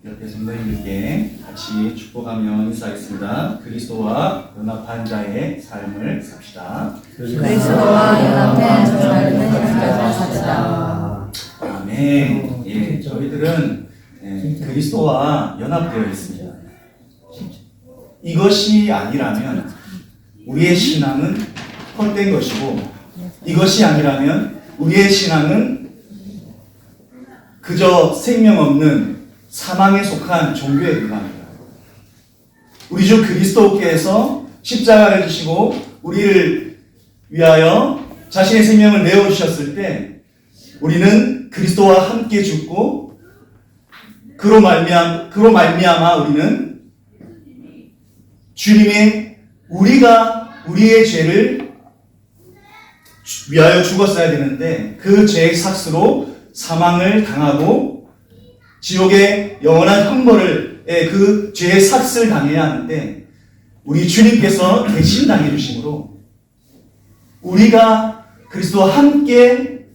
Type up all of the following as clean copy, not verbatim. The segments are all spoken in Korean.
옆에 성도님들께 같이 축복하며 인사하겠습니다. 그리스도와 연합한 자의 삶을 삽시다. 그리스도와 연합된 삶을 삽시다. 아멘. 예, 저희들은 그리스도와 연합되어 있습니다. 이것이 아니라면 우리의 신앙은 헛된 것이고, 이것이 아니라면 우리의 신앙은 그저 생명 없는 사망에 속한 종교에 불과합니다. 우리 주 그리스도께서 십자가를 지시고 우리를 위하여 자신의 생명을 내어주셨을 때 우리는 그리스도와 함께 죽고 그로 말미암아 우리는 주님의 우리의 죄를 위하여 죽었어야 되는데 그 죄의 삭스로 사망을 당하고 지옥의 영원한 형벌을 그 죄의 삭스를 당해야 하는데 우리 주님께서 대신 당해주심으로 우리가 그리스도와 함께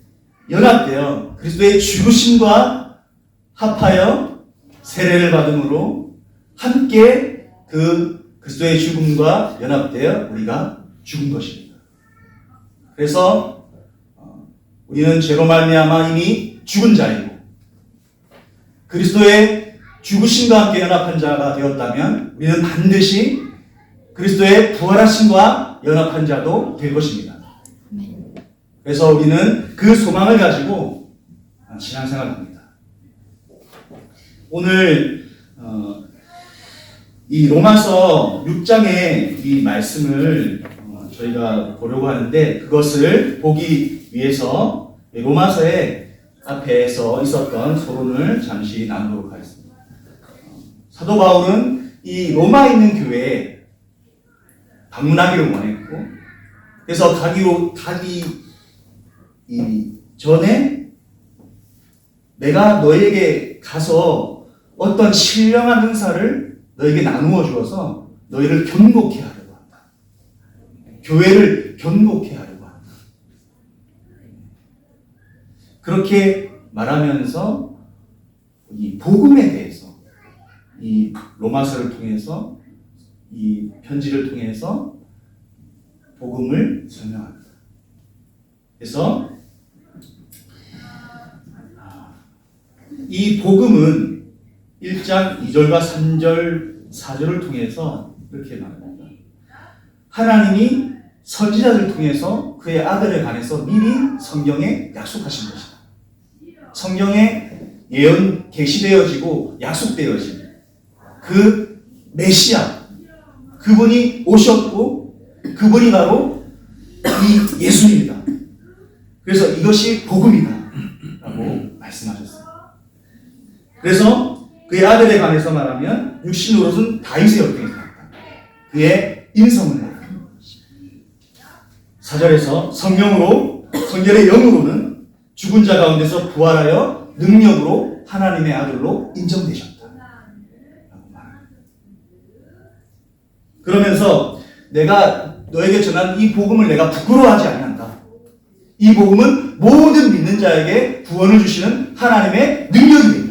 연합되어 그리스도의 죽으심과 합하여 세례를 받음으로 함께 그 그리스도의 죽음과 연합되어 우리가 죽은 것입니다. 그래서 우리는 죄로 말미암아 이미 죽은 자이고 그리스도의 죽으심과 함께 연합한 자가 되었다면 우리는 반드시 그리스도의 부활하심과 연합한 자도 될 것입니다. 그래서 우리는 그 소망을 가지고 신앙생활을 합니다. 오늘 이 로마서 6장의 이 말씀을 저희가 보려고 하는데 그것을 보기 위해서 로마서의 앞에서 있었던 소론을 잠시 나누도록 하겠습니다. 사도 바울은 이 로마에 있는 교회에 방문하기를 원했고 그래서 가기 전에 내가 너에게 가서 어떤 신령한 은사를 너에게 나누어 주어서 너희를 견고케 하려고 한다. 교회를 견고케 하려고 한다. 그렇게 말하면서 이 복음에 대해서 이 로마서를 통해서 이 편지를 통해서 복음을 설명합니다. 그래서 이 복음은 1장 2절과 3절, 4절을 통해서 이렇게 말합니다. 하나님이 선지자들을 통해서 그의 아들에 관해서 미리 성경에 약속하신 것이다. 성경에 예언 계시되어지고 약속되어진 그 메시아, 그분이 오셨고 그분이 바로 이 예수입니다. 그래서 이것이 복음이다 라고 말씀하셨어요. 그래서 그의 아들에 관해서 말하면 육신으로는 다윗의 혈통에서 났다. 그의 인성을 낳았다. 4절에서 성령의 영으로는 죽은 자 가운데서 부활하여 능력으로 하나님의 아들로 인정되셨다. 라고 말합니다. 그러면서 내가 너에게 전한 이 복음을 내가 부끄러워하지 아니한다. 이 복음은 모든 믿는 자에게 구원을 주시는 하나님의 능력이 됩니다.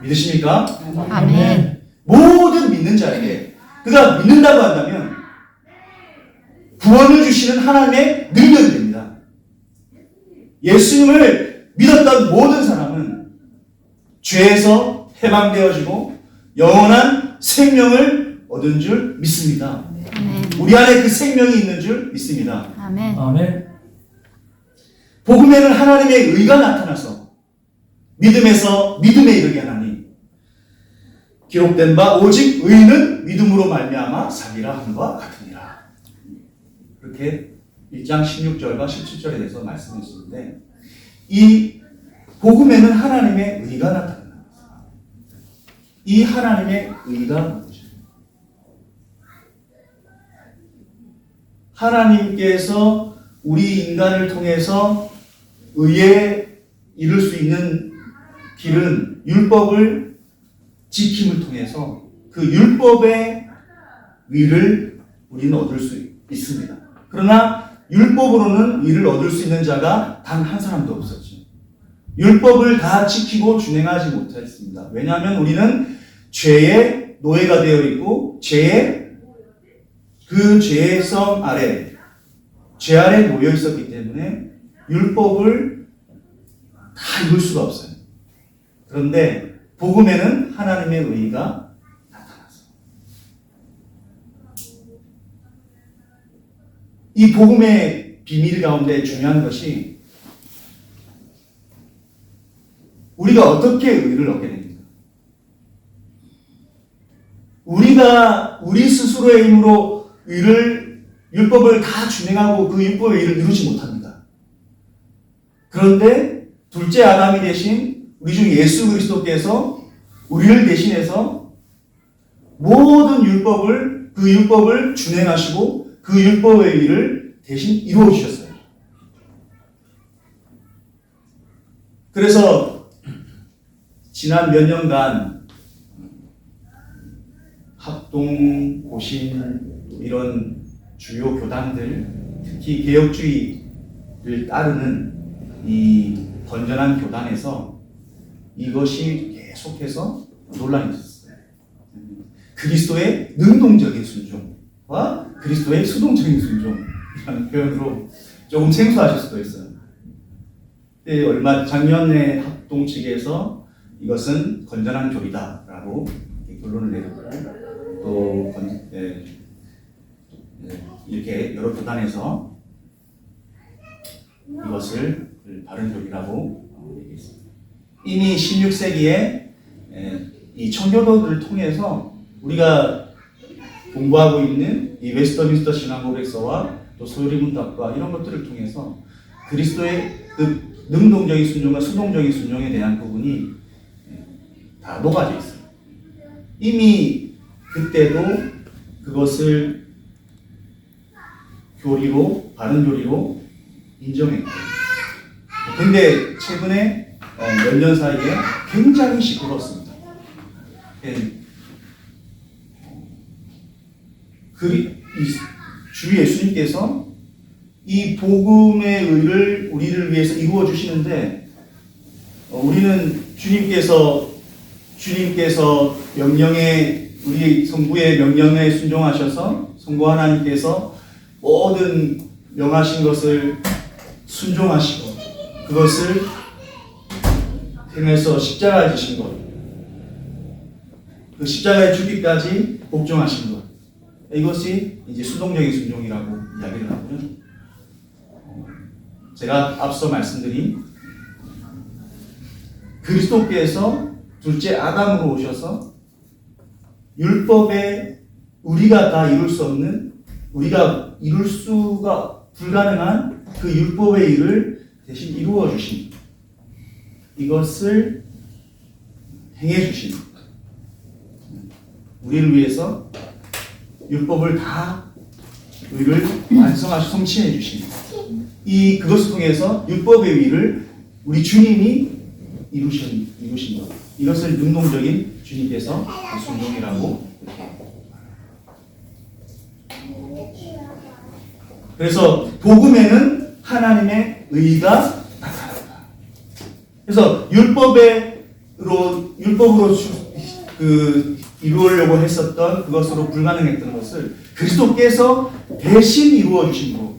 믿으십니까? 아멘. 모든 믿는 자에게 그가 믿는다고 한다면 구원을 주시는 하나님의 능력이 됩니다. 예수님을 믿었던 모든 사람은 죄에서 해방되어지고 영원한 생명을 얻은 줄 믿습니다. 아멘. 우리 안에 그 생명이 있는 줄 믿습니다. 아멘. 아멘. 복음에는 하나님의 의가 나타나서 믿음에서 믿음에 이르게 하나니 기록된 바 오직 의인은 믿음으로 말미암아 살리라 함과 같으니라. 그렇게 1장 16절과 17절에 대해서 말씀했었는데 이 복음에는 하나님의 의가 나타납니다. 이 하나님의 의가 무엇이죠? 하나님께서 우리 인간을 통해서 의에 이룰 수 있는 길은 율법을 지킴을 통해서 그 율법의 위를 우리는 얻을 수 있습니다. 그러나 율법으로는 위를 얻을 수 있는 자가 단 한 사람도 없었죠. 율법을 다 지키고 준행하지 못했습니다. 왜냐하면 우리는 죄의 노예가 되어 있고 그 죄의 성 아래, 죄 아래 놓여 있었기 때문에 율법을 다 이룰 수가 없어요. 그런데 복음에는 하나님의 의의가 나타났어요. 이 복음의 비밀 가운데 중요한 것이 우리가 어떻게 의의를 얻게 됩니까? 우리가 우리 스스로의 힘으로 율법을 다 준행하고 그 율법의 의의를 이루지 못합니다. 그런데 둘째 아담이 되신 우리 중 예수 그리스도께서 우리를 대신해서 모든 그 율법을 준행하시고 그 율법의 의의를 대신 이루어 주셨어요. 그래서 지난 몇 년간 합동, 고신 이런 주요 교단들, 특히 개혁주의를 따르는 이 건전한 교단에서 이것이 계속해서 논란이 있었어요. 그리스도의 능동적인 순종과 그리스도의 수동적인 순종이라는 표현으로 조금 생소하실 수도 있어요. 작년에 합동 측에서 이것은 건전한 교리다라고 결론을 내렸고, 또 이렇게 여러 교단에서 이것을 바른 교리라고 얘기했습니다. 이미 16세기에 이 청교도들을 통해서 우리가 공부하고 있는 이 웨스터민스터 신앙고백서와 또 소요리 문답과 이런 것들을 통해서 그리스도의 그 능동적인 순종과 수동적인 순종에 대한 부분이 다 녹아져 있어요. 이미 그때도 그것을 바른 교리로 인정했고, 근데 최근에 몇 년 사이에 굉장히 시끄럽습니다. 주 예수님께서 이 복음의 의를 우리를 위해서 이루어 주시는데, 우리는 주님께서 우리 성부의 명령에 순종하셔서 성부 하나님께서 모든 명하신 것을 순종하시고 그것을 행해서 십자가에 지신 것, 그 십자가에 죽기까지 복종하신 것, 이것이 이제 수동적인 순종이라고 이야기를 하고요. 제가 앞서 말씀드린 그리스도께서 둘째 아담으로 오셔서 율법에 우리가 다 이룰 수 없는, 우리가 이룰 수가 불가능한 그 율법의 일을 대신 이루어 주신, 이것을 행해 주신, 우리를 위해서 율법을 다 의를 완성하시 성취해 주신, 그것을 통해서 율법의 의를 우리 주님이 이루신 것, 이것을 능동적인 주님께서 순종이라고 그래서 복음에는 하나님의 의가 나타난다. 그래서 율법으로 이루려고 했었던 그것으로 불가능했던 것을 그리스도께서 대신 이루어 주신 것.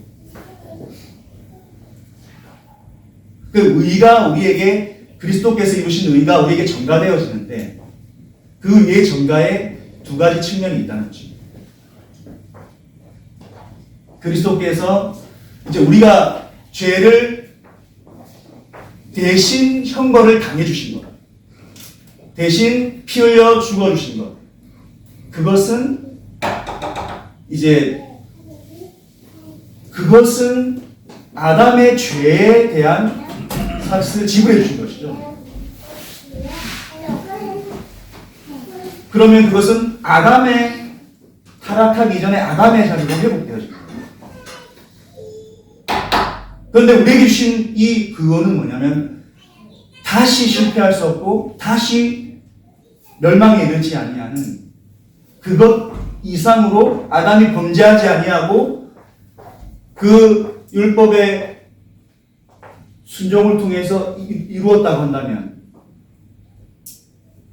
그 의가 우리에게, 그리스도께서 이루신 의가 우리에게 전가되어지는데, 그 의의 전가에 두 가지 측면이 있다는 것입니다. 그리스도께서 이제 우리가 죄를 대신 형벌을 당해주신 것, 대신 피 흘려 죽어주신 것, 그것은 아담의 죄에 대한 삭스를 지불해 주신 것이죠. 그러면 그것은 아담의 타락하기 전에 아담의 자리로 회복되어집니다. 그런데 우리에게 주신 이 그거는 뭐냐면, 다시 실패할 수 없고 다시 멸망에 이르지 아니하는 그것 이상으로 아담이 범죄하지 아니하고 그 율법의 순종을 통해서 이루었다고 한다면,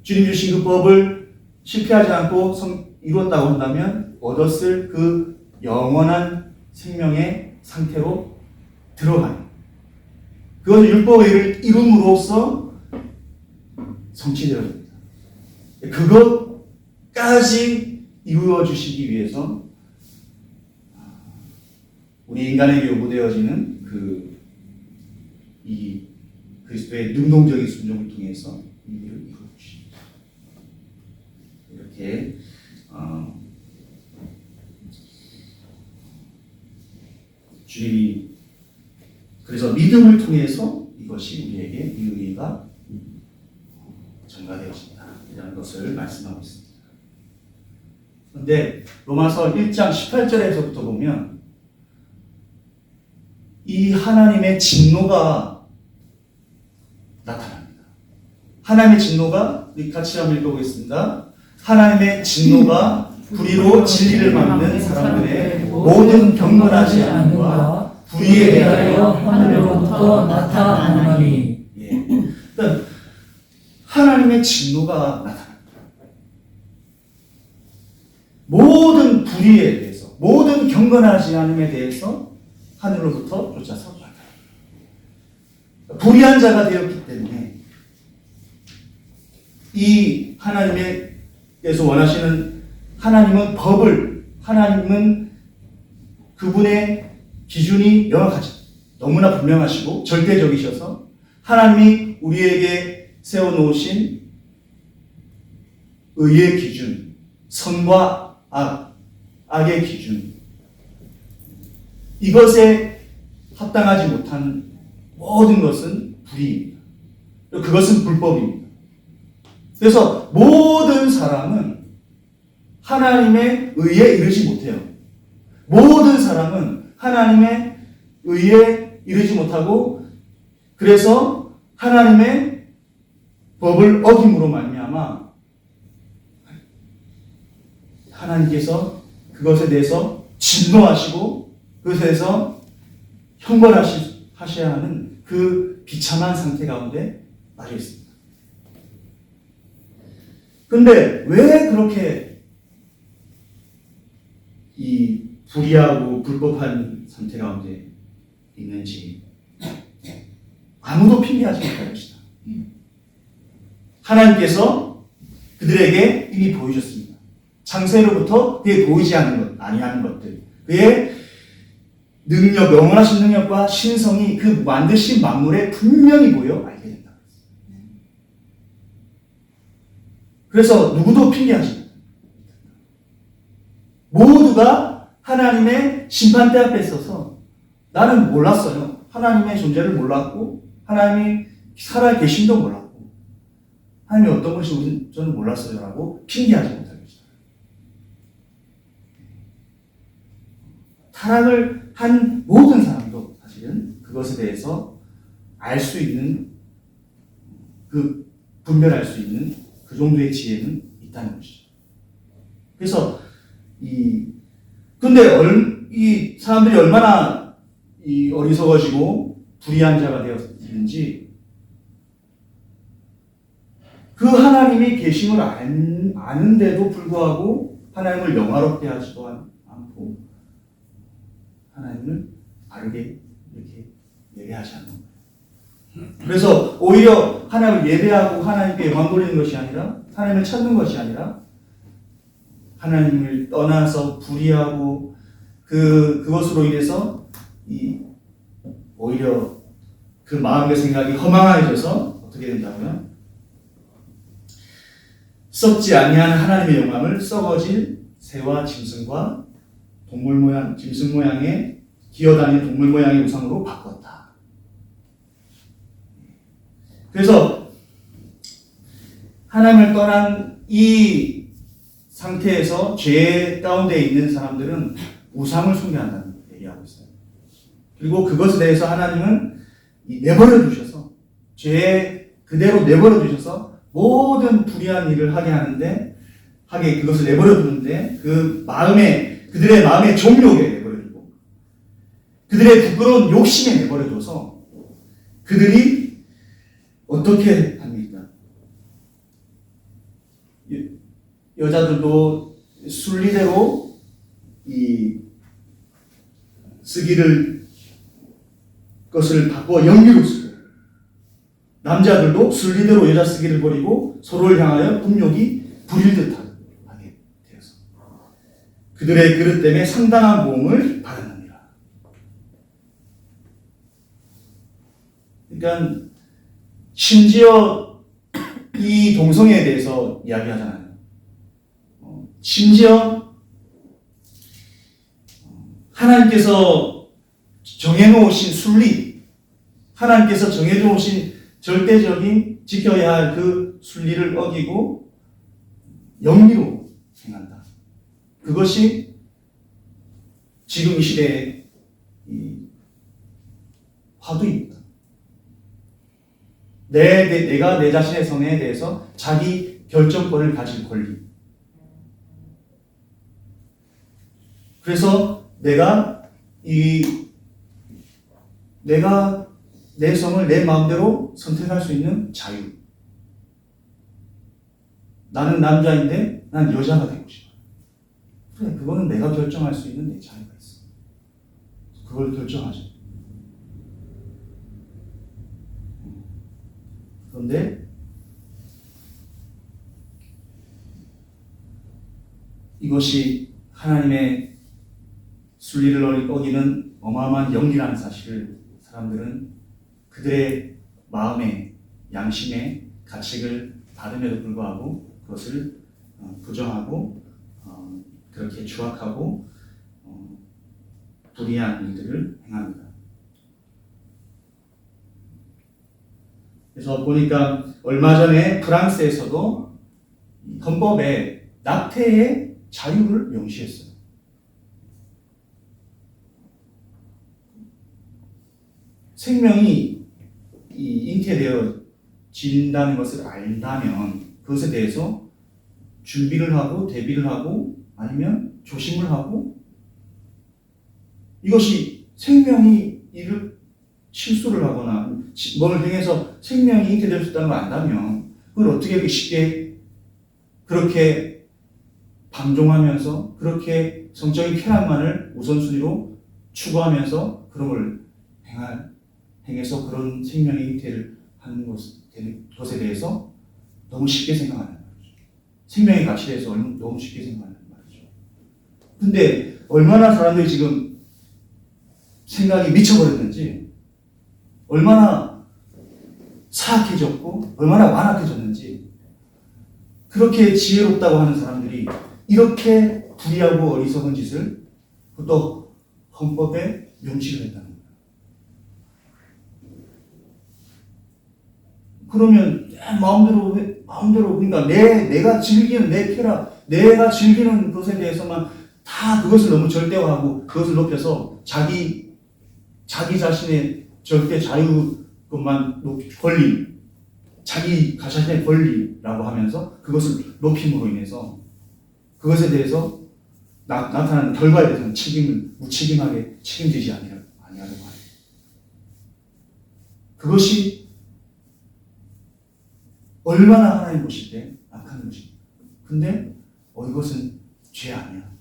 주님 주신 그 법을 실패하지 않고 이루었다고 한다면 얻었을 그 영원한 생명의 상태로 들어가는, 그것은 율법의 일을 이룸으로써 성취되어집니다. 그것까지 이루어 주시기 위해서 우리 인간에게 요구되어지는 이 그리스도의 능동적인 순종을 통해서 이 일을 이루어 주십니다. 이렇게 주님이 그래서 믿음을 통해서 이것이 우리에게 이 의의가 전가되어진다, 이런 것을 말씀하고 있습니다. 그런데 로마서 1장 18절에서부터 보면 이 하나님의 진노가 나타납니다. 하나님의 진노가, 우리 같이 한번 읽어보겠습니다. 하나님의 진노가 불의로 진리를 막는 사람들의 모든 경건하지 않음과 불의에 대하여 하늘로부터 나타나니. 일단 하나님의 진노가 나타납니다. 모든 불의에 대해서, 모든 경건하지 않음에 대해서 하늘로부터 쫓아서 나타납니다. 불의한 자가 되었기 때문에 이 하나님께서 원하시는, 하나님은 그분의 기준이 명확하죠. 너무나 분명하시고 절대적이셔서 하나님이 우리에게 세워놓으신 의의 기준, 선과 악의 기준, 이것에 합당하지 못한 모든 것은 불의입니다. 그것은 불법입니다. 그래서 모든 사람은 하나님의 의에 이르지 못해요. 모든 사람은 하나님의 의에 이르지 못하고, 그래서 하나님의 법을 어김으로 말미암아 하나님께서 그것에 대해서 진노하시고 그것에 대해서 형벌하셔야 하는 그 비참한 상태 가운데 빠져 있습니다. 그런데 왜 그렇게 이 불의하고 불법한 상태 가운데 있는지 아무도 핑계하지 못할 것이다. 하나님께서 그들에게 이미 보여줬습니다. 창세로부터 그에 보이지 않는 것, 아니하는 것들, 그의 능력, 영원하신 능력과 신성이 그 만드신 만물에 분명히 보여 알게 된다. 그래서 누구도 핑계하지 못합니다. 모두가 하나님의 심판대 앞에 서서 나는 몰랐어요. 하나님의 존재를 몰랐고 하나님이 살아 계신도 몰랐고 하나님이 어떤 것이 저는 몰랐어요 라고 핑계하지 못할 것이다. 타락을 한 모든 사람도 사실은 그것에 대해서 알 수 있는, 분별할 수 있는 그 정도의 지혜는 있다는 것이죠. 그래서 근데 이 사람들이 얼마나 어리석어지고 불의한 자가 되었는지, 그 하나님이 계심을 아는데도 불구하고 하나님을 영화롭게 하지도 않고 하나님을 바르게 이렇게 예배하지 않는 거예요. 그래서 오히려 하나님을 예배하고 하나님께 영광 돌리는 것이 아니라, 하나님을 찾는 것이 아니라 하나님을 떠나서 불의하고 그것으로 인해서 오히려 그 마음과 생각이 허망해져서 어떻게 된다고요? 썩지 아니하는 하나님의 영광을 썩어질 새와 짐승과 짐승 모양의 기어다니는 동물 모양의 우상으로 바꿨다. 그래서 하나님을 떠난 이 상태에서 죄 가운데 있는 사람들은 우상을 숭배한다는 얘기하고 있어요. 그리고 그것에 대해서 하나님은 내버려 두셔서, 죄 그대로 내버려 두셔서 모든 불의한 일을 하게 그것을 내버려 두는데, 그들의 마음의 종욕에 내버려 두고 그들의 부끄러운 욕심에 내버려 둬서 그들이 어떻게 합니까? 여자들도 순리대로 이 쓰기를 것을 바꿔 영리로 쓰고, 남자들도 순리대로 여자 쓰기를 버리고 서로를 향하여 음욕이 부릴 듯하게 되어서 그들의 그릇 때문에 상당한 보응을 받았느니라. 그러니까 심지어 이 동성애에 대해서 이야기하잖아요. 심지어 하나님께서 정해놓으신 순리, 하나님께서 정해놓으신 절대적인 지켜야 할 그 순리를 어기고 영리로 행한다. 그것이 지금 이 시대의 이 화두입니다. 내가 내 자신의 성에 대해서 자기 결정권을 가질 권리. 그래서 내가 내 성을 내 마음대로 선택할 수 있는 자유. 나는 남자인데 난 여자가 되고 싶어. 그래, 그거는 내가 결정할 수 있는 내 자유가 있어. 그걸 결정하죠. 그런데 이것이 하나님의 순리를 어기는 어마어마한 영리라는 사실을 사람들은 그들의 마음의 양심의 가책을 받음에도 불구하고 그것을 부정하고 그렇게 추악하고 불의한 일들을 행합니다. 그래서 보니까 얼마 전에 프랑스에서도 헌법에 낙태의 자유를 명시했어요. 생명이 잉태되어진다는 것을 알다면 그것에 대해서 준비를 하고 대비를 하고 아니면 조심을 하고, 이것이 생명이 실수를 하거나 뭘 행해서 생명이 잉태될 수 있다는 걸 안다면 그걸 어떻게 쉽게 그렇게 방종하면서 그렇게 성적인 쾌락만을 우선순위로 추구하면서 그런 걸 행해서 그런 생명의 잉태를 하는 것에 대해서 너무 쉽게 생각하는 말이죠. 생명의 가치에 대해서 너무 쉽게 생각하는 말이죠. 근데 얼마나 사람들이 지금 생각이 미쳐버렸는지, 얼마나 사악해졌고 얼마나 완악해졌는지, 그렇게 지혜롭다고 하는 사람들이 이렇게 불의하고 어리석은 짓을 그것도 헌법에 명시를 했다는 거예요. 그러면 마음대로 그러니까 내가 즐기는 내 쾌락, 내가 즐기는 것에 대해서만 다 그것을 너무 절대화하고 그것을 높여서 자기 자신의 절대 자유것만 권리, 자기 자신의 권리라고 하면서 그것을 높임으로 인해서 그것에 대해서 나타나는 결과에 대해서는 무책임하게 책임지지 아니하려고 하는, 그것이 얼마나 하나님 보실 때 악한 것입니까? 근데 이것은 죄 아니야,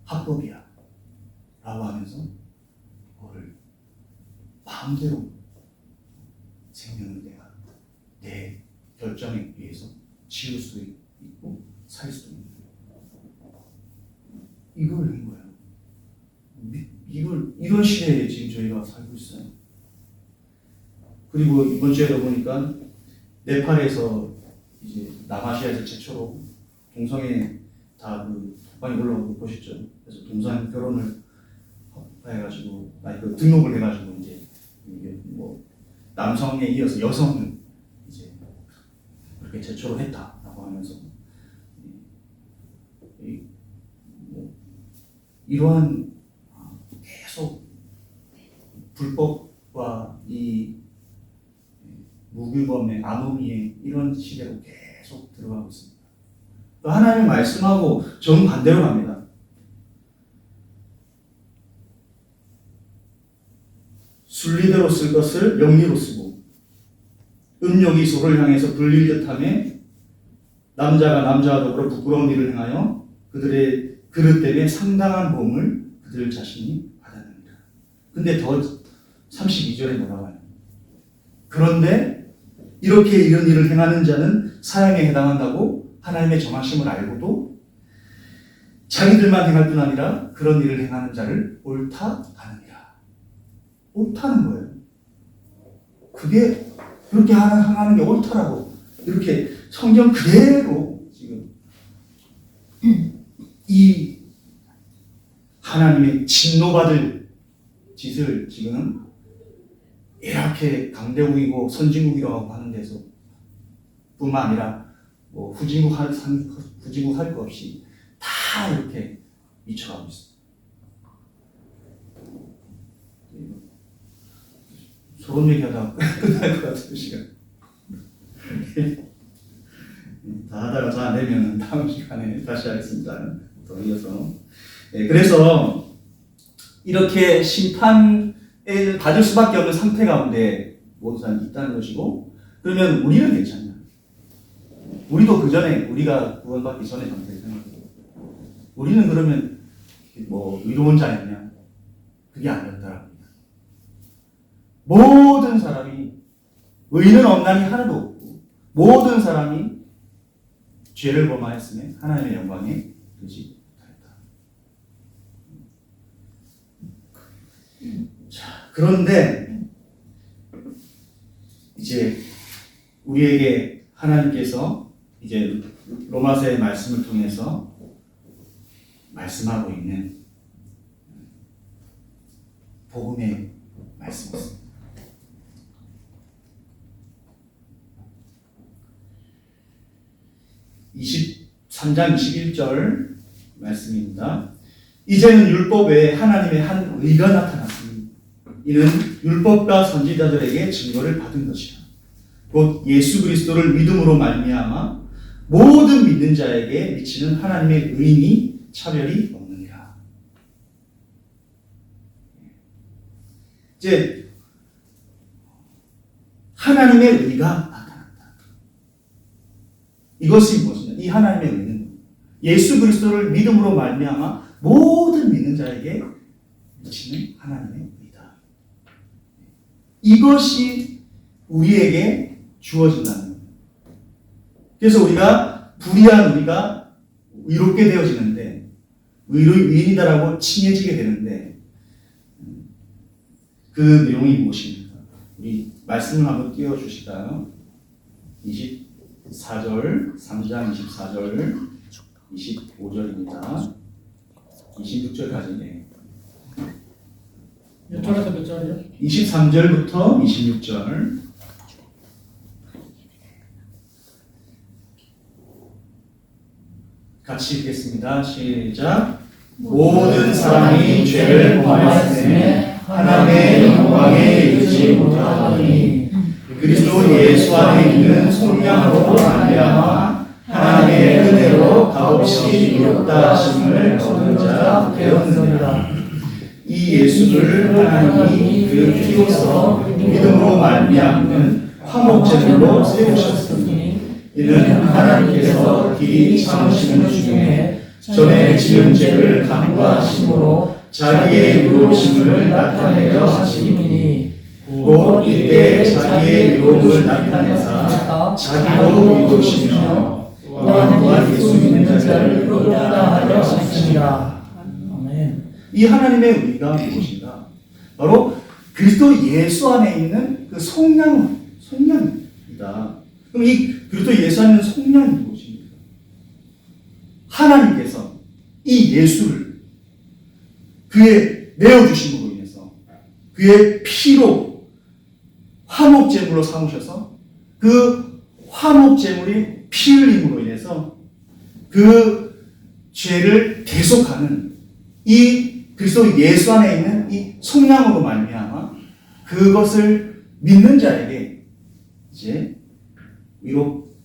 합법이야 라고 하면서 그거를 마음대로 생명을 내 결정에 의해서 지울 수도 있고 살 수도 있는 거예요. 이걸 한 거예요. 이런 시대에 지금 저희가 살고 있어요. 그리고 이번 주에도 보니까 네팔에서 이제 남아시아에서 최초로 동성애 다 많이 올라오고 거 보셨죠? 그래서 동성 결혼을 해가지고 등록을 해가지고 이제 이게 남성에 이어서 여성을 이제 그렇게 최초로 했다라고 하면서 이러한 계속 불법과 이 무규범의 암흑의 이런 시대로 계속 들어가고 있습니다. 또 하나님의 말씀하고 정반대로 갑니다. 순리대로 쓸 것을 영리로 쓰고 음욕이 서로를 향해서 불릴 듯하며 남자가 남자와 더불어 부끄러운 일을 행하여 그들의 그릇 때문에 상당한 보험을 그들 자신이 받았느니라. 근데 더 32절에 뭐라고 하냐? 그런데 이렇게 이런 일을 행하는 자는 사형에 해당한다고 하나님의 정하심을 알고도 자기들만 행할 뿐 아니라 그런 일을 행하는 자를 옳다 하느니라. 옳다는 거예요. 그게 그렇게 하는 게 옳다라고 이렇게 성경 그대로 지금 이 하나님의 진노받을 짓을 지금 이렇게 강대국이고 선진국이라고 하는 데서 뿐만 아니라 뭐 후진국 할 거 없이 다 이렇게 미쳐가고 있어요. 소론 얘기하다가 끝날 것 같은 시간. 다 하다가 잘 안 되면 다음 시간에 다시 하겠습니다. 더 이어서. 그래서 이렇게 심판을 받을 수밖에 없는 상태 가운데 모든 사람이 있다는 것이고, 그러면 우리는 괜찮냐? 우리도 그 전에, 우리가 구원받기 전에 상태를 생각해요. 우리는 그러면 뭐 의로운 자였냐? 그게 아니었더라. 모든 사람이 의는 없나니 하나도 없고 모든 사람이 죄를 범하였으며 하나님의 영광에 이르지 못하였다. 자, 그런데 이제 우리에게 하나님께서 이제 로마서의 말씀을 통해서 말씀하고 있는 복음의 말씀입니다. 23장 21절 말씀입니다. 이제는 율법 외에 하나님의 한 의가 나타났으니 이는 율법과 선지자들에게 증거를 받은 것이라. 곧 예수 그리스도를 믿음으로 말미암아 모든 믿는 자에게 미치는 하나님의 의인이 차별이 없느니라. 이제 하나님의 의가 나타났다. 이것이 무엇이냐? 이 하나님의 의는 예수 그리스도를 믿음으로 말미암아 모든 믿는 자에게 미치는 하나님의 의다. 이것이 우리에게 주어진다는 거예요. 그래서 우리가 불의한 우리가 의롭게 되어지는데 의인이다라고 칭해지게 되는데 그 내용이 무엇입니까? 우리 말씀을 한번 띄워주실까요? 24절, 3장 24절, 25절입니다. 26절까지. 몇 절에서 몇 절이요? 23절부터 26절. 같이 읽겠습니다. 시작. 모든 사람이 죄를 범하였으며 하나님의 영광에 이르지 못하더니 그리스도 예수 안에 있는 성령으로 말미암아 하나님의 은혜로 값없이 이롭다 하심을 얻은 자 되었느니라. 이 예수를 하나님이 그 피로써 믿음으로 말미암는 화목제물로 세우셨으니 이는 하나님께서 길이 참으시는 중에 전에 지은 죄를 간과하심으로 자기의 의로우심을 나타내려 하심이니 곧 이때 자기의 의로움을 나타내사 자기도 의로우시며 또한 예수 믿는 자를 의롭다 하려 하시니라. 아멘. 이 하나님의 의가 무엇인가? 바로 그리스도 예수 안에 있는 그 속량이다. 그럼 이 그리스도 예수 안에 있는 속량이 무엇입니까? 하나님께서 이 예수를 그의 내어주심으로 인해서 그의 피로 화목제물로 삼으셔서 그 화목제물이 피 흘림으로 인해서 그 죄를 대속하는 이 그리스도 예수 안에 있는 이 속량으로 말미암아 그것을 믿는 자에게 이제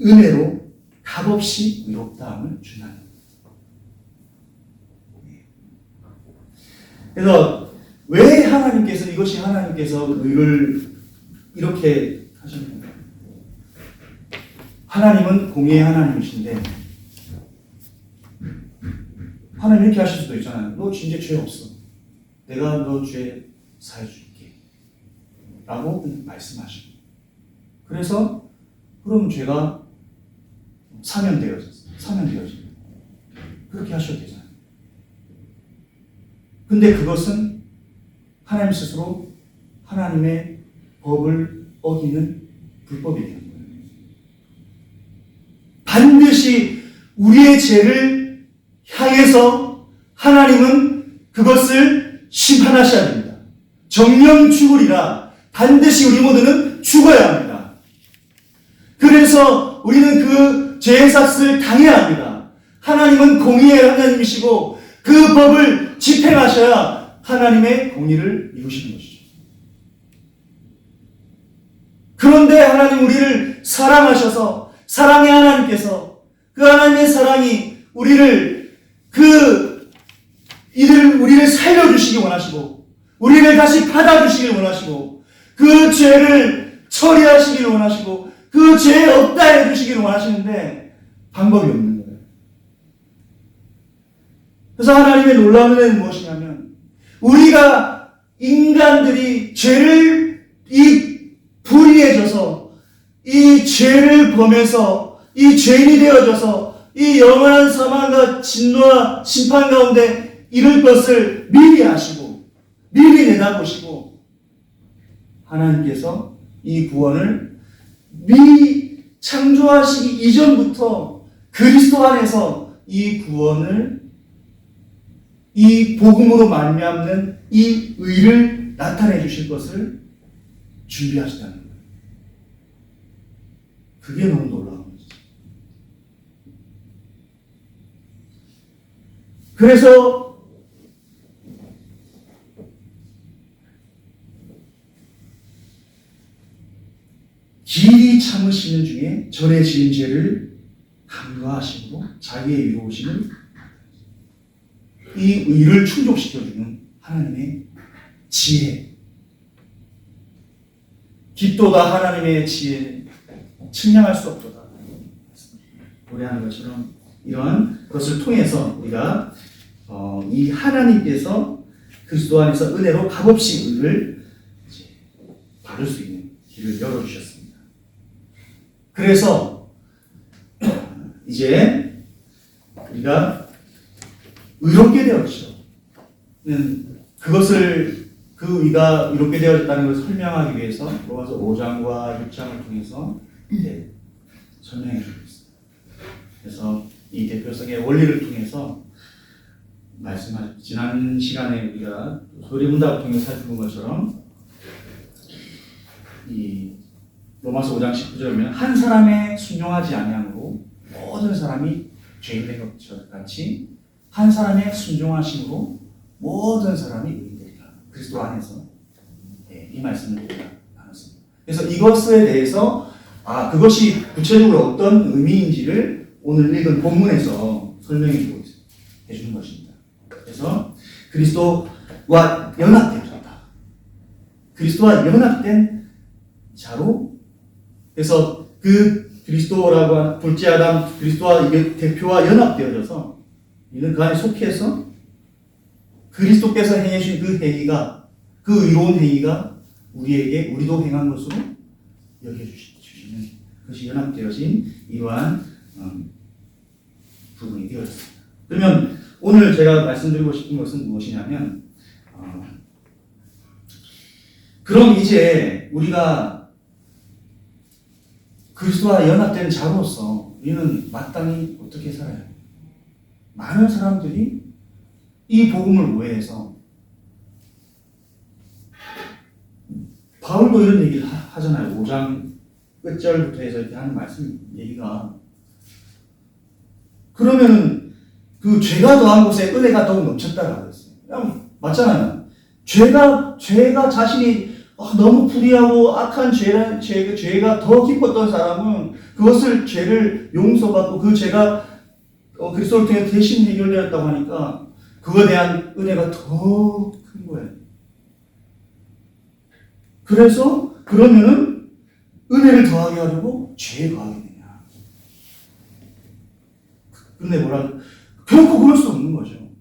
은혜로 값없이 의롭다함을 주나니. 그래서 왜 하나님께서 이것이 하나님께서 의를 이렇게 하셨는가? 하나님은 공의의 하나님이신데 하나님 이렇게 하실 수도 있잖아요. 너 진짜 죄 없어. 내가 너 죄 사해 줄게. 라고 말씀하시고. 그래서 그럼 죄가 사면되어졌어요. 그렇게 하셔도 되잖아요. 근데 그것은 하나님 스스로 하나님의 법을 어기는 불법이 되는 거예요. 반드시 우리의 죄를 향해서 하나님은 그것을 심판하셔야 됩니다. 정령 죽으리라. 반드시 우리 모두는 죽어야 합니다. 그래서 우리는 그 죄의 삭을 당해야 합니다. 하나님은 공의의 하나님이시고 그 법을 집행하셔야 하나님의 공의를 이루시는 것이죠. 그런데 하나님 우리를 사랑하셔서 사랑의 하나님께서 그 하나님의 사랑이 우리를 살려주시기 원하시고 우리를 다시 받아주시길 원하시고 그 죄를 처리하시길 원하시고 그 죄에 없다 해주시길 원하시는데 방법이 없는 거예요. 그래서 하나님의 놀라운 은혜는 무엇이냐면 우리가 인간들이 죄를 불의해져서 이 죄를 범해서 이 죄인이 되어져서 이 영원한 사망과 진노와 심판 가운데 이를 것을 미리 아시고 미리 내다보시고 하나님께서 이 구원을 미리 창조하시기 이전부터 그리스도 안에서 이 구원을 이 복음으로 말미암는 이 의를 나타내 주실 것을 준비하시다는 거예요. 그게 너무 놀라운 거죠. 그래서 길이 참으시는 중에 전에 지은 죄를 간과하심으로 자기의 이루어지는 이 의를 충족시켜주는 하나님의 지혜. 깊도다 하나님의 지혜 측량할 수 없도다. 노래하는 것처럼 이러한 것을 통해서 우리가 이 하나님께서 그리스도 안에서 은혜로 값없이 의를 받을 수 있는 길을 열어주셨습니다. 그래서 이제 우리가 의롭게 되었죠. 그것을 그 의가 이롭게 되었다는 것을 설명하기 위해서 로마서 5장과 6장을 통해서 설명해 주고 있습니다. 그래서 이 대표성의 원리를 통해서 지난 시간에 우리가 소리문답을 통해 살펴본 것처럼 이 로마서 5장 19절에 보면 한 사람의 순종하지 아니함으로 모든 사람이 죄인 된 것 같이 한 사람의 순종하심으로 모든 사람이 의인 되리라. 그리스도 안에서 이 말씀을 우리가 나눴습니다. 그래서 이것에 대해서 그것이 구체적으로 어떤 의미인지를 오늘 읽은 본문에서 설명해 주는 것입니다. 그래서 그리스도와 연합되었다. 그리스도와 연합된 자로 그래서 그 그리스도라고 하는 둘째 아담 그리스도와 대표와 연합되어져서 이는 그 안에 속해서 그리스도께서 행해주신 그 행위가 그 의로운 행위가 우리도 행한 것으로 여겨주시는 그것이 연합되어진 이러한 부분이 되어졌습니다. 그러면 오늘 제가 말씀드리고 싶은 것은 무엇이냐면 그럼 이제 우리가 그리스도와 연합된 자로서 우리는 마땅히 어떻게 살아야 해요? 많은 사람들이 이 복음을 오해해서 바울도 이런 얘기를 하잖아요. 5장 끝절부터 해서 이렇게 하는 얘기가 그러면은 그 죄가 더한 곳에 은혜가 더욱 넘쳤다라고 했어요. 그냥 맞잖아요. 죄가 자신이 너무 불의하고 악한 죄가 더 깊었던 사람은 그것을 죄를 용서받고 그 죄가 그리스도를 통해 대신 해결되었다고 하니까 그거에 대한 은혜가 더 큰 거예요. 그래서 그러면은 은혜를 더하게 하려고 죄에 거하게 되냐? 근데 결코 그럴 수 없는 거죠.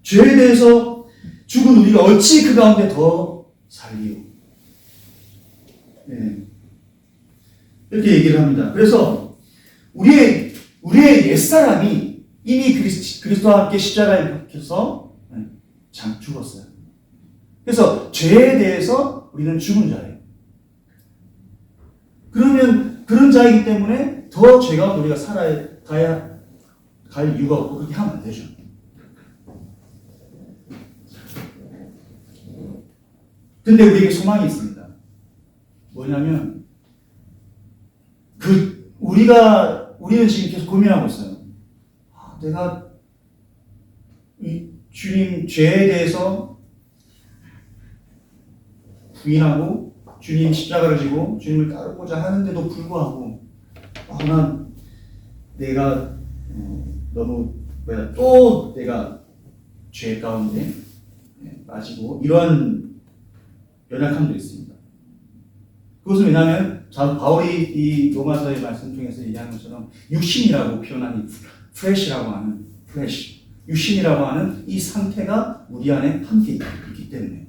죄에 대해서 죽은 우리가 어찌 그 가운데 더 살리요? 네. 이렇게 얘기를 합니다. 그래서 우리의 옛사람이 이미 그리스도와 함께 십자가에 박혀서 죽었어요. 그래서 죄에 대해서 우리는 죽은 자예요. 그러면 그런 자이기 때문에 더 죄 가운데 우리가 살아가야 갈 이유가 없고 그렇게 하면 안 되죠. 근데 우리에게 소망이 있습니다. 뭐냐면 우리는 지금 계속 고민하고 있어요. 내가 이 주님 죄에 대해서 부인하고 주님 십자가를 지고 주님을 따르고자 하는데도 불구하고 난 내가 너무 또 내가 죄 가운데 빠지고 이러한 연약함도 있습니다. 그것은 왜냐하면 바울이 이 로마서의 말씀 중에서 얘기하는 것처럼 육신이라고 표현한 이 플래시라고 하는 육신이라고 하는 이 상태가 우리 안에 함께 있기 때문에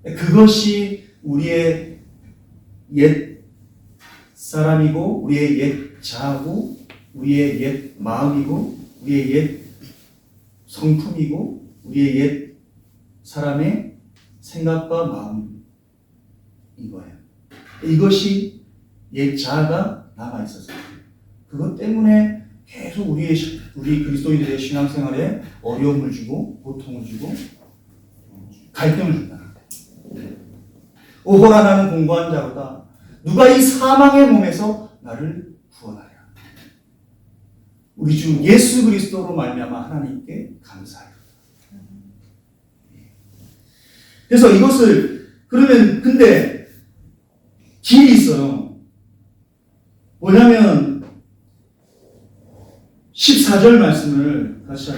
그것이 우리의 옛 사람이고 우리의 옛 자아고 우리의 옛 마음이고 우리의 옛 성품이고 우리의 옛 사람의 생각과 마음인 거예요. 이것이 옛 자아가 남아있어서 그것 때문에 계속 우리 그리스도인들의 신앙생활에 어려움을 주고 고통을 주고 갈등을 준다. 오호라 나는 공고한 자로다. 누가 이 사망의 몸에서 나를 구원하랴. 우리 주 예수 그리스도로 말미암아 하나님께 감사하라. 그래서 이것을 그러면 근데 길이 있어요. 뭐냐면 14절 말씀을 같이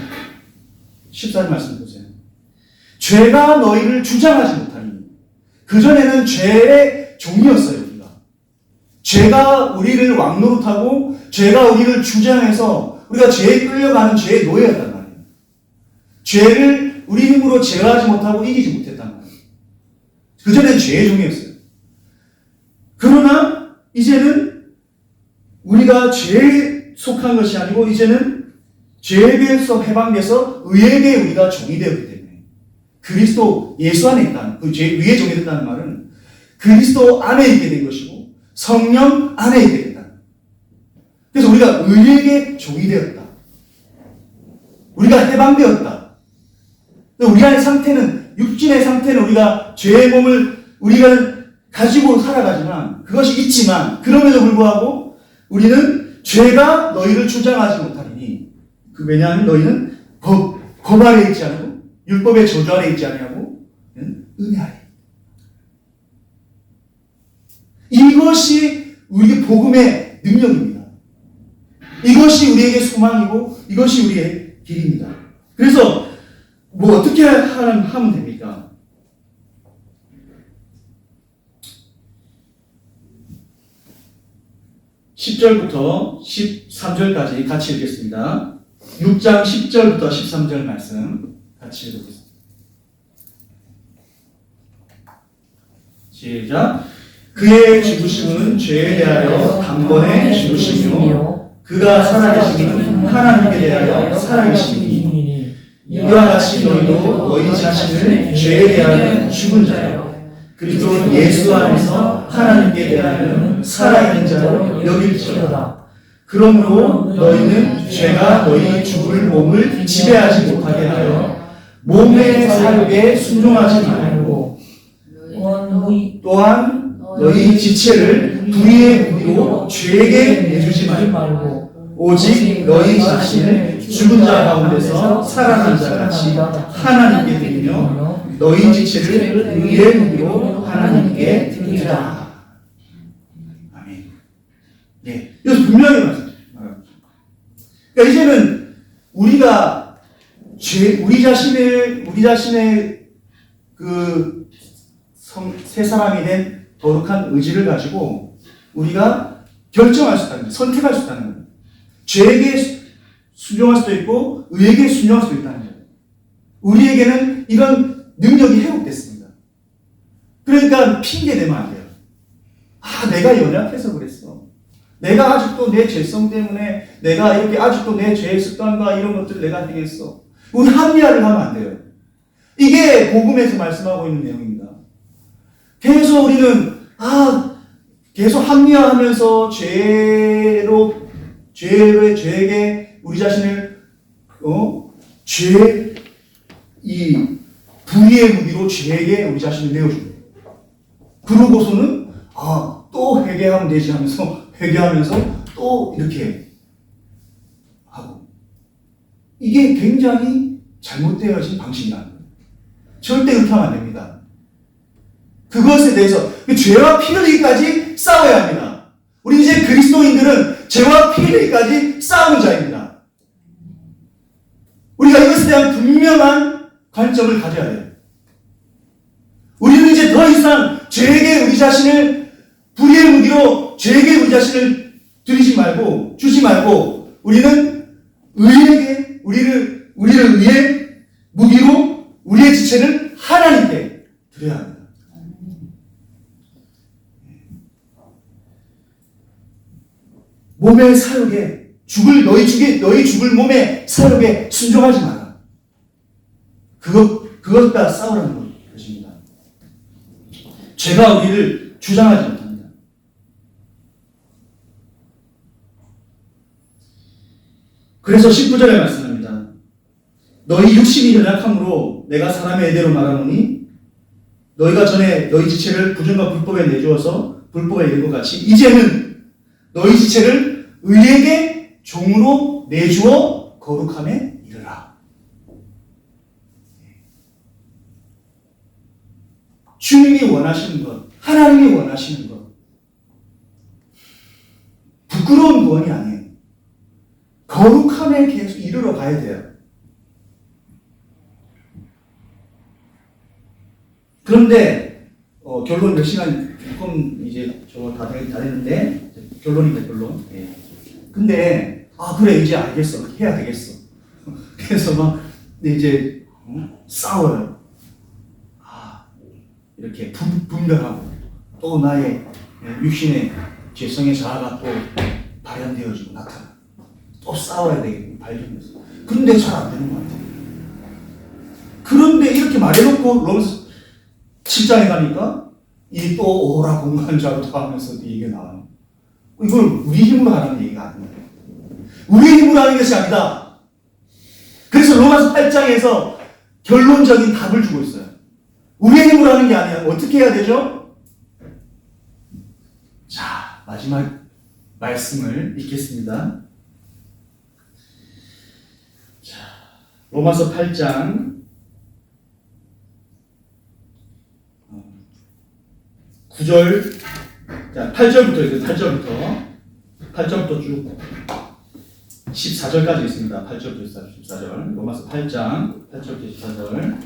14절 말씀 보세요. 죄가 너희를 주장하지 못하니 그전에는 죄의 종이었어요. 우리가 죄가 우리를 왕노릇하고 죄가 우리를 주장해서 우리가 죄에 끌려가는 죄의 노예였단 말이에요. 죄를 우리 힘으로 제어하지 못하고 이기지 못했단 말이에요. 그전에는 죄의 종이었어요. 그러나 이제는 우리가 죄에 속한 것이 아니고 이제는 죄에서 해방돼서 의에게 우리가 종이 되었기 때문에 그리스도 예수 안에 있다는 그 죄 위에 종이 됐다는 말은 그리스도 안에 있게 된 것이고 성령 안에 있게 된다. 그래서 우리가 의에게 종이 되었다. 우리가 해방되었다. 우리 안의 상태는 육신의 상태는 우리가 죄의 몸을 우리가 가지고 살아가지만 그것이 있지만 그럼에도 불구하고 우리는 죄가 너희를 주장하지 못하리니 왜냐하면 너희는 법 아래 있지 않고 율법의 저주 아래 있지 아니하고 은혜 아래. 이것이 우리 복음의 능력입니다. 이것이 우리에게 소망이고 이것이 우리의 길입니다. 그래서 어떻게 하면 됩니까? 10절부터 13절까지 같이 읽겠습니다. 6장 10절부터 13절 말씀 같이 읽어보겠습니다. 시작. 그의 죽으심은 죄에 대하여 단번에 죽으시며 그가 살아계심은 하나님께 대하여 살아계심이니 이와 같이 너희도 너희 자신을 죄에 대하여 죽은 자요 그리스도 예수 안에서 하나님께 대하여 살아있는 자로 여길지어다. 그러므로 너희는 죄가 너희 죽을 몸을 지배하지 못하게 하여 몸의 사욕에 순종하지 말고 또한 너희 지체를 불의의 무기로 죄에게 내주지 말고 오직 너희 자신을 죽은 자 가운데서 살아난 자같이 하나님께 드리며 너희 지체를 의의 무기로 하나님께 드리라. 아멘. 네, 이것은 분명히 말합니다. 그러니까 이제는 우리가 우리 자신의 그 새 사람이 된 거룩한 의지를 가지고 우리가 결정할 수 있다는 거예요. 선택할 수 있다는 거예요. 죄에게 순종할 수도 있고 의에게 순종할 수도 있다는 거예요. 우리에게는 이런 능력이 회복됐습니다. 그러니까 핑계 대면 안 돼요. 아, 내가 연약해서 그랬어. 내가 아직도 내 죄성 때문에 내가 이렇게 아직도 내 죄의 습관과 이런 것들을 내가 행했어. 우리 합리화를 하면 안 돼요. 이게 복음에서 말씀하고 있는 내용입니다. 계속 우리는 계속 합리화하면서 죄에게 우리 자신을 이 불의의 무기로 죄에게 우리 자신을 내어줍니다. 그러고서는 또 회개하면 되지 하면서 회개하면서 또 이렇게 하고, 이게 굉장히 잘못되어진 방식이라는 거예요. 절대 그렇게 하면 안 됩니다. 그것에 대해서 죄와 피 흘리기까지 싸워야 합니다. 우리 이제 그리스도인들은 죄와 피 흘리기까지 싸우는 자입니다. 우리가 이것에 대한 분명한 관점을 가져야 돼요. 우리는 이제 더 이상 죄에게 우리 자신을 불의의 무기로 죄에게 우리 자신을 주지 말고 우리는 의에게 우리를 의의 무기로 우리의 지체를 하나님께 드려야 합니다. 몸의 사욕에 너희 죽을 몸의 사욕에 순종하지 마라. 그것과 싸우라는 것입니다. 죄가 우리를 주장하지 못합니다. 그래서 19절에 말씀합니다. 너희 육신이 연약함으로 내가 사람의 예대로 말하노니 너희가 전에 너희 지체를 부정과 불법에 내주어서 불법에 이른 것 같이 이제는 너희 지체를 의에게 종으로 내주어 거룩함에 이르라. 주님이 원하시는 것, 하나님이 원하시는 것, 부끄러운 구원이 아니에요. 거룩함에 계속 이르러 가야 돼요. 그런데 결론 몇 시간 조금 이제 저거 다 됐는데 결론입니다. 결론. 예. 근데 그래 이제 알겠어, 해야 되겠어. 그래서 막 이제 싸워요. 이렇게 분별하고 또 나의 육신의 죄성의 자아가 또 발현되어지고 나타나. 또 싸워야 되겠고 발견해서. 그런데 잘 안 되는 것 같아요. 그런데 이렇게 말해놓고 로마서 7장에 가니까 이 또 오라 공간 자루도 하면서 이게 나와요. 이걸 우리 힘으로 하는 얘기가 아니에요. 우리의 힘으로 하는 것이 아니다. 그래서 로마서 8장에서 결론적인 답을 주고 있어요. 우리의 힘으로 하는 게 아니야. 어떻게 해야 되죠? 자, 마지막 말씀을 읽겠습니다. 자, 로마서 8장 9절, 자, 8절부터 쭉 14절까지 있습니다. 8절부터 14절. 로마서 8장 8절부터 14절.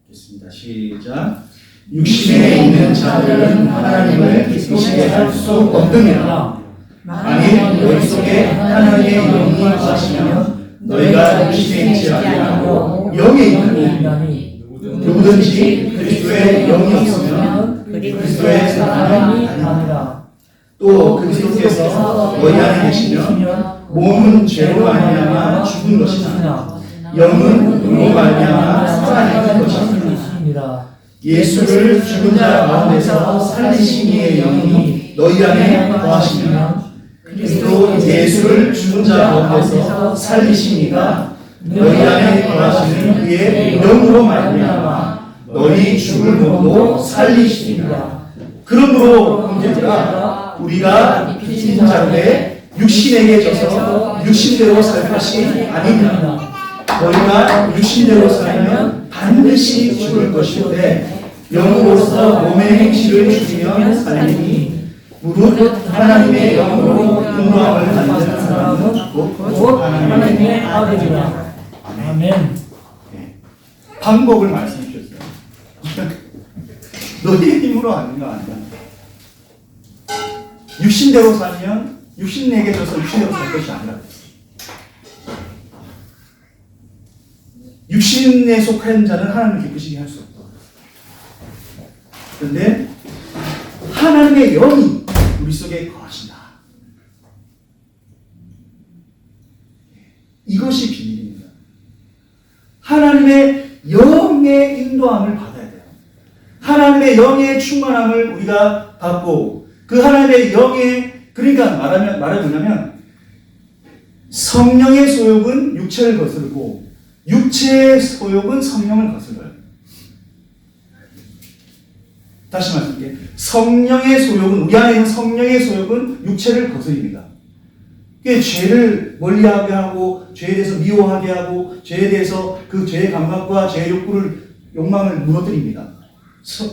읽겠습니다. 시작. 육신에 있는 자들은 하나님을 기쁘시게 할 수 없느니라. 만일 너희 속에 하나님의 영이 거하시면 너희가 육신에 있지 아니하고 영에 있나니 누구든지 그리스도의 영이 없으면 그리스도의 사람이 아니라. 또 그리스도께서 너희 안에 계시면 몸은 죄로 말미암아 죽은 것이나 영은 의로 말미암아 살아있는 것이니라. 예수를 죽은 자 가운데서 살리신 이의 영이 너희 안에 거하시면 그리스도 예수를 죽은 자 가운데서 살리신 이가 너희 안에 거하시는 그의 영으로 말미암아 너희 죽을 몸도 살리시리라. 그러므로 형제들아 우리가 빚진 자들의 육신에게 져서 육신대로 살 것이 아니냐. 너희가 육신대로 살면 반드시 죽을 것이오되 영으로서 몸의 행실을 죽이면 살리니 무릇 하나님의 영으로 인도함을 받는 사람은 곧 하나님의 아들이라. 아멘. 방법을 말씀해 주셨어요. 너희의 힘으로 하는 거 아니야. 육신대로 살면 육신에게 져서 육신대로 살 것이 아니라 육신에 속한 자는 하나님을 기쁘시게 할 수 없다. 그런데 하나님의 영이 우리 속에 거하신다. 이것이 비밀입니다. 하나님의 영의 인도함을 받아야 돼요. 하나님의 영의 충만함을 우리가 받고 그 하나님의 영의 그러니까 말하자면 성령의 소욕은 육체를 거스르고 육체의 소욕은 성령을 거스려요. 다시 말씀드릴게요. 성령의 소욕은 우리 안에 있는 성령의 소욕은 육체를 거스립니다. 죄를 멀리하게 하고 죄에 대해서 미워하게 하고 죄에 대해서 그 죄의 감각과 죄의 욕망을 무너뜨립니다.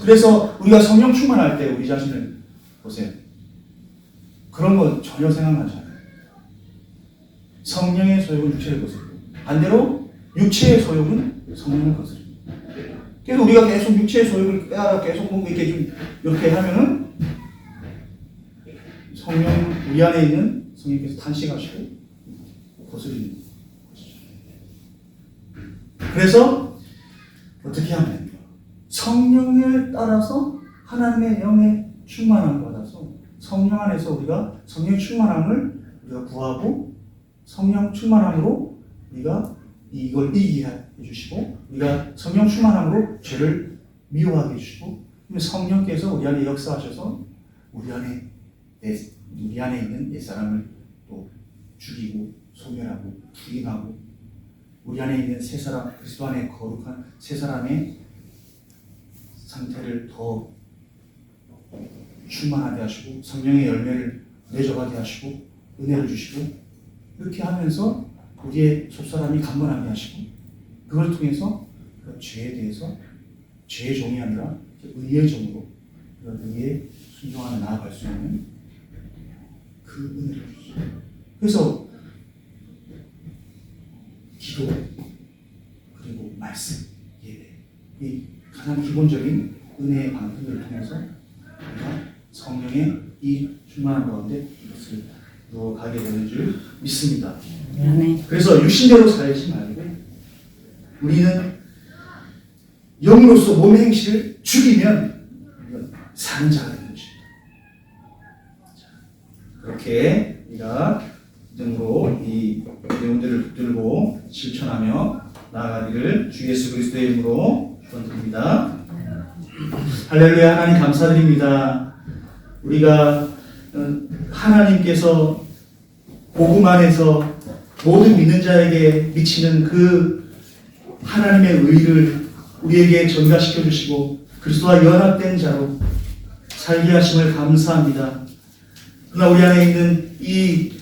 그래서 우리가 성령 충만할 때 우리 자신을 보세요. 그런 거 전혀 생각나지 않아요. 성령의 소욕은 육체를 거스르고 반대로 육체의 소욕은 성령을 거스릅니다. 그래서 우리가 계속 육체의 소욕을 계속 이렇게 좀 이렇게 하면은 성령 우리 안에 있는 성령께서 탄식하시고 거스리는 것이죠. 그래서 어떻게 하면 됩니까? 성령을 따라서 하나님의 영의 충만함을 받아서 성령 안에서 우리가 성령의 충만함을 우리가 구하고 성령 충만함으로 우리가 이걸 이기게 해주시고 우리가 성령 충만함으로 죄를 미워하게 해주시고 성령께서 우리 안에 역사하셔서 우리 안에 있는 옛사람을 또 죽이고 소멸하고 부인하고 우리 안에 있는 새 사람 그리스도 안에 거룩한 새 사람의 상태를 더 충만하게 하시고 성령의 열매를 맺어가게 하시고 은혜를 주시고 이렇게 하면서 우리의 속사람이 강건하게 하시고 그걸 통해서 그 죄에 대해서 죄의 종이 아니라 의의 종으로 의의 순종하며 나아갈 수 있는 그 은혜를 주시죠. 그래서 기도 그리고 말씀 예배 이 가장 기본적인 은혜의 방편을 통해서 우리가 성령의 이 충만한 가운데 이것을 가게 되는 줄 믿습니다. 그래서 육신대로 살지 말고 우리는 영으로서 몸의 행실을 죽이면 사는 자가 되는 것입니다. 그렇게 우리가 믿음으로 이 내용들을 붙들고 실천하며 나아가기를 주 예수 그리스도의 이름으로 축원드립니다. 할렐루야. 하나님 감사드립니다. 우리가 하나님께서 복음 안에서 모든 믿는 자에게 미치는 그 하나님의 의를 우리에게 전가시켜 주시고 그리스도와 연합된 자로 살게 하심을 감사합니다. 그러나 우리 안에 있는 이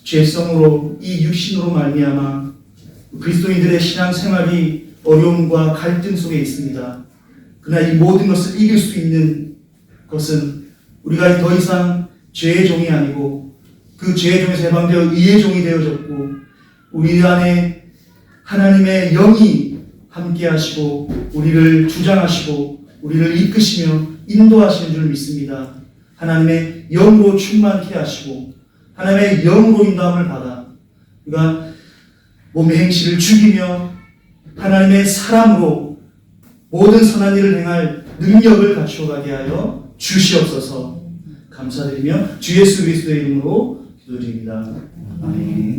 죄성으로 이 육신으로 말미암아 그리스도인들의 신앙생활이 어려움과 갈등 속에 있습니다. 그러나 이 모든 것을 이길 수 있는 것은 우리가 더 이상 죄의 종이 아니고 그 죄의 종에서 해방되어 의의 종이 되어졌고 우리 안에 하나님의 영이 함께 하시고 우리를 주장하시고 우리를 이끄시며 인도하시는 줄 믿습니다. 하나님의 영으로 충만케 하시고 하나님의 영으로 인도함을 받아 우리가 몸의 행실을 죽이며 하나님의 사람으로 모든 선한 일을 행할 능력을 갖추어가게 하여 주시옵소서. 감사드리며 주 예수 그리스도의 이름으로 기도드립니다. 아멘.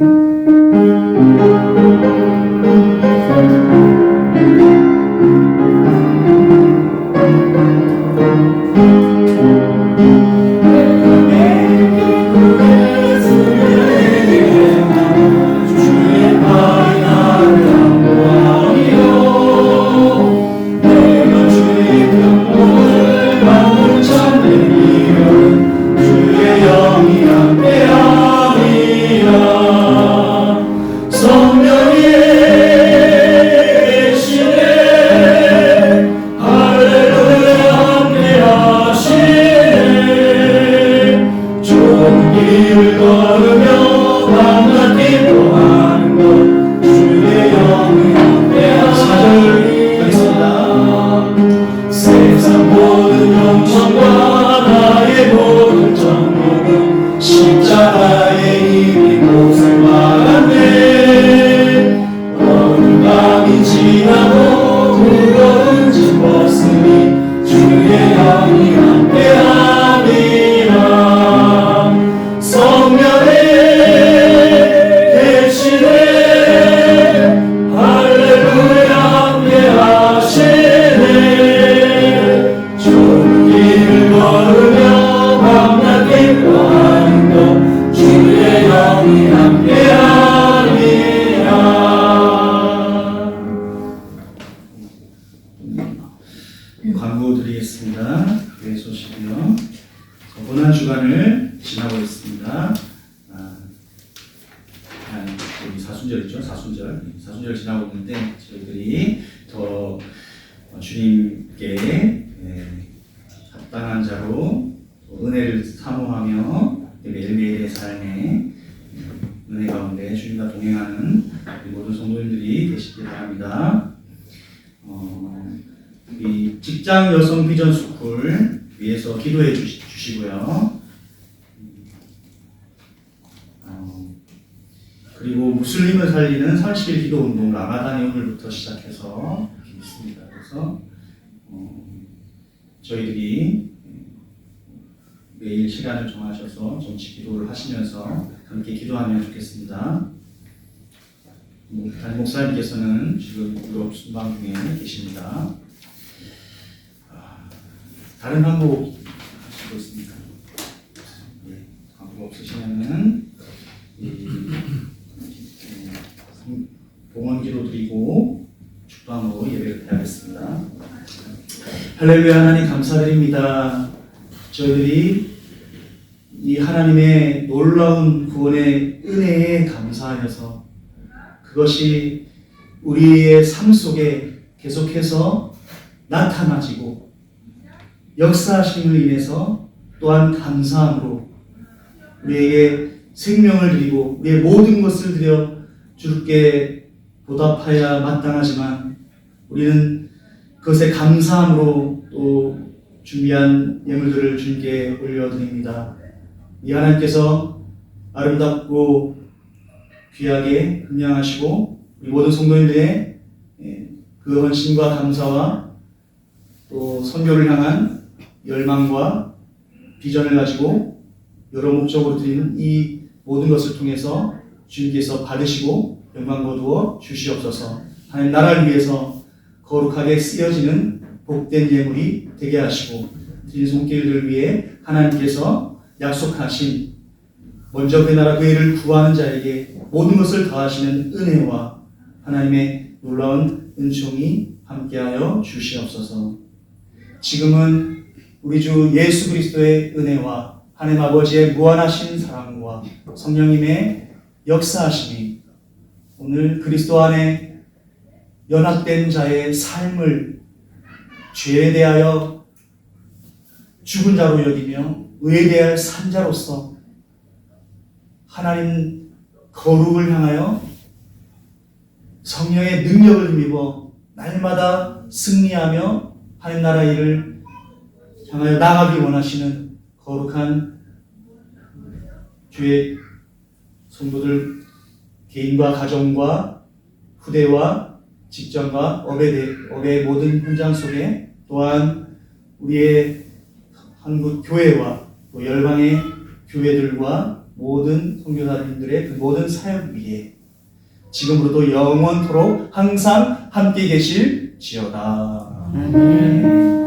성령의 소식이요. 고난 주간을 지나고 있습니다. 우리 사순절이죠. 사순절 지나고 있는데 저희들이 더 주님께 합당한 자로 은혜를 사모하며 매일매일의 삶에 은혜 가운데 주님과 동행하는 모든 성도님들이 되시기 바랍니다. 이 직장 여성 비전 스쿨 위해서 기도해 주시고요. 그리고 무슬림을 살리는 30일 기도 운동 라마단이 오늘부터 시작해서 이렇게 있습니다. 그래서 저희들이 매일 시간을 정하셔서 정치 기도를 하시면서 함께 기도하면 좋겠습니다. 담임 목사님께서는 지금 유럽 순방 중에 계십니다. 다른 방법 하시고 있습니까? 방법 없으시면은 봉헌 기도 드리고 축도함으로 예배를 드리겠습니다. 할렐루야. 하나님 감사드립니다. 저희들이 이 하나님의 놀라운 구원의 은혜에 감사하여서 그것이 우리의 삶 속에 계속해서 나타나지고 역사하심을 인해서 또한 감사함으로 우리에게 생명을 드리고 우리의 모든 것을 드려 주께 보답하여야 마땅하지만 우리는 그것에 감사함으로 또 준비한 예물들을 주님께 올려드립니다. 이 하나님께서 아름답고 귀하게 긍량하시고 우리 모든 성도님들의 그 헌신과 감사와 또 선교를 향한 열망과 비전을 가지고 여러 목적으로 드리는 이 모든 것을 통해서 주님께서 받으시고 영광 거두어 주시옵소서. 하나님 나라를 위해서 거룩하게 쓰여지는 복된 예물이 되게 하시고 드린 손길들을 위해 하나님께서 약속하신 먼저 그 나라 그 일을 구하는 자에게 모든 것을 더하시는 은혜와 하나님의 놀라운 은총이 함께하여 주시옵소서. 지금은 우리 주 예수 그리스도의 은혜와 하나님 아버지의 무한하신 사랑과 성령님의 역사하심이 오늘 그리스도 안에 연합된 자의 삶을 죄에 대하여 죽은 자로 여기며 의에 대하여 산 자로서 하나님 거룩을 향하여 성령의 능력을 힘입어 날마다 승리하며 하나님 나라 일을 향하여 나가기 원하시는 거룩한 주의 성도들 개인과 가정과 후대와 직장과 업의 모든 현장 속에 또한 우리의 한국 교회와 또 열방의 교회들과 모든 선교사님들의 그 모든 사역 위에 지금으로도 영원토록 항상 함께 계실지어다. 아멘.